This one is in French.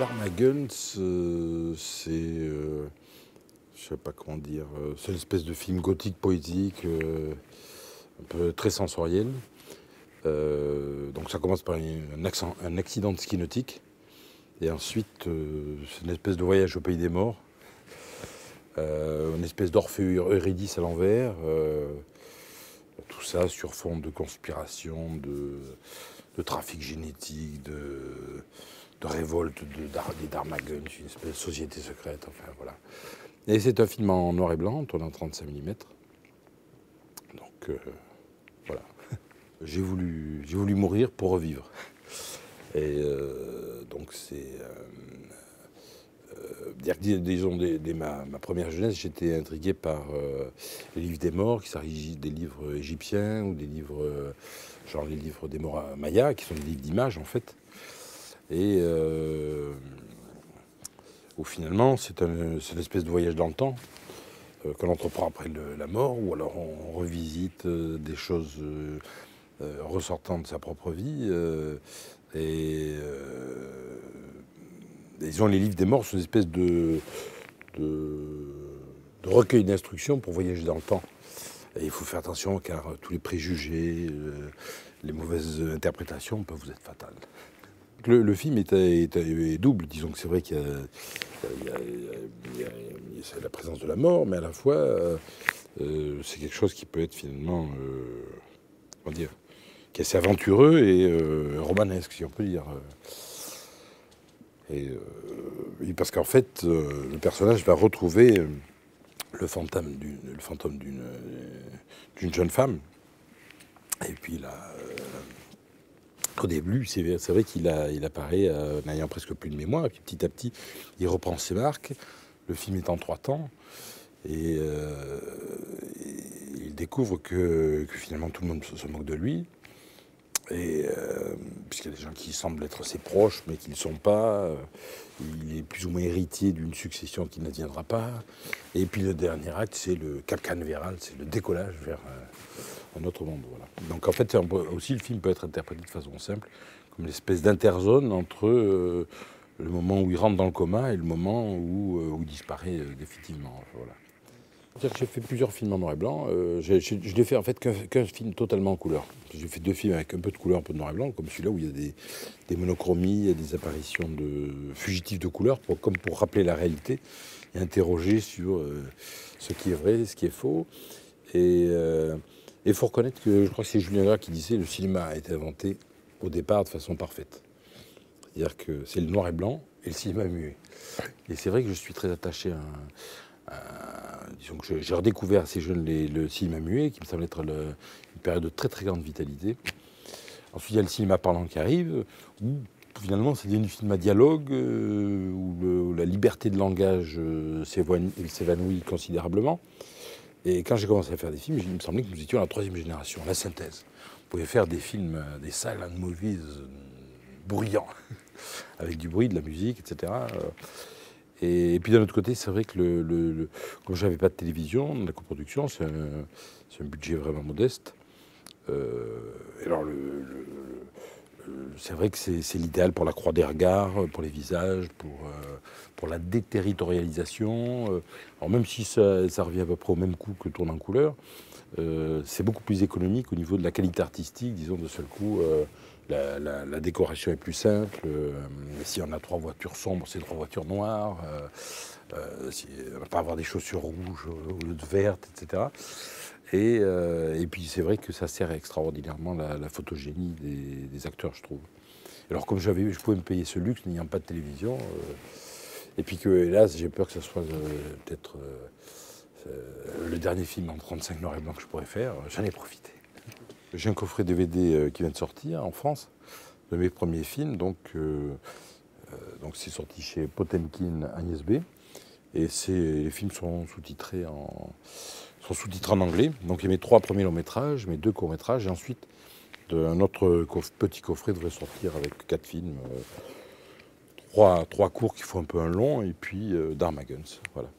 Dharma Guns, je sais pas comment dire, c'est une espèce de film gothique poétique, un peu très sensoriel. Donc ça commence par un accident de ski nautique, et ensuite c'est une espèce de voyage au pays des morts, une espèce d'Orphée Eurydice à l'envers, tout ça sur fond de conspiration, de trafic génétique, de révolte des Dharma Guns, une espèce de société secrète, enfin voilà. Et c'est un film en noir et blanc, tourné en 35 mm. Donc voilà. J'ai voulu mourir pour revivre. Et donc c'est... disons, dès ma première jeunesse, j'étais intrigué par les livres des morts, qui s'agissent des livres égyptiens ou des livres, genre les livres des morts mayas, qui sont des livres d'images en fait. Et où finalement, c'est une espèce de voyage dans le temps qu'on entreprend après la mort, ou alors on revisite des choses ressortant de sa propre vie. Disons, les livres des morts sont une espèce de recueil d'instructions pour voyager dans le temps. Et il faut faire attention, car tous les préjugés, les mauvaises interprétations peuvent vous être fatales. Le film est double. Disons que c'est vrai qu'il y a la présence de la mort, mais à la fois, c'est quelque chose qui peut être finalement, comment dire, qui est assez aventureux et romanesque, si on peut dire. Et parce qu'en fait, le personnage va retrouver le fantôme d'une jeune femme. Et puis là, au début, c'est vrai qu'il apparaît n'ayant presque plus de mémoire, et puis petit à petit, il reprend ses marques. Le film est en 3 temps, et il découvre que finalement tout le monde se moque de lui. Et puisqu'il y a des gens qui semblent être ses proches, mais qui ne le sont pas, il est plus ou moins héritier d'une succession qui n'adviendra pas. Et puis le dernier acte, c'est le cap canaveral, c'est le décollage vers un autre monde. Voilà. Donc en fait, aussi le film peut être interprété de façon simple, comme une espèce d'interzone entre le moment où il rentre dans le coma et le moment où il disparaît définitivement. Voilà. J'ai fait plusieurs films en noir et blanc. Je n'ai fait en fait qu'un film totalement en couleur. J'ai fait 2 films avec un peu de couleur, un peu de noir et blanc, comme celui-là où il y a des monochromies, il y a des apparitions de fugitifs de couleur, comme pour rappeler la réalité et interroger sur ce qui est vrai, ce qui est faux. Et il faut reconnaître que je crois que c'est Julien Gras qui disait le cinéma a été inventé au départ de façon parfaite. C'est-à-dire que c'est le noir et blanc et le cinéma muet. Et c'est vrai que je suis très attaché disons que j'ai redécouvert assez jeune le cinéma muet, qui me semble être une période de très très grande vitalité. Ensuite, il y a le cinéma parlant qui arrive, où finalement c'est du cinéma dialogue, où la liberté de langage s'évanouit considérablement. Et quand j'ai commencé à faire des films, il me semblait que nous étions la 3e génération, la synthèse. On pouvait faire des films, des silent movies bruyants, avec du bruit, de la musique, etc. Et puis d'un autre côté, c'est vrai que comme j'avais pas de télévision, la coproduction, c'est un budget vraiment modeste. Alors c'est vrai que c'est l'idéal pour la croix des regards, pour les visages, pour la déterritorialisation. Alors même si ça revient à peu près au même coût que tourner en couleur, c'est beaucoup plus économique au niveau de la qualité artistique. Disons, de seul coup, la décoration est plus simple. Si on a 3 voitures sombres, c'est 3 voitures noires. On va pas avoir des chaussures rouges au lieu de vertes, etc. Et puis c'est vrai que ça sert extraordinairement la photogénie des acteurs, je trouve. Alors comme je pouvais me payer ce luxe n'ayant pas de télévision, et puis que hélas j'ai peur que ce soit peut-être le dernier film en 35 noir et blanc que je pourrais faire, j'en ai profité. J'ai un coffret DVD qui vient de sortir en France, de mes premiers films, donc c'est sorti chez Potemkin Agnès B. Et les films sont sous-titrés en anglais. Donc il y a mes 3 premiers longs métrages, mes 2 courts métrages, et ensuite un autre petit coffret devrait sortir avec 4 films, 3 courts qui font un peu un long, et puis Dharma Guns. Voilà.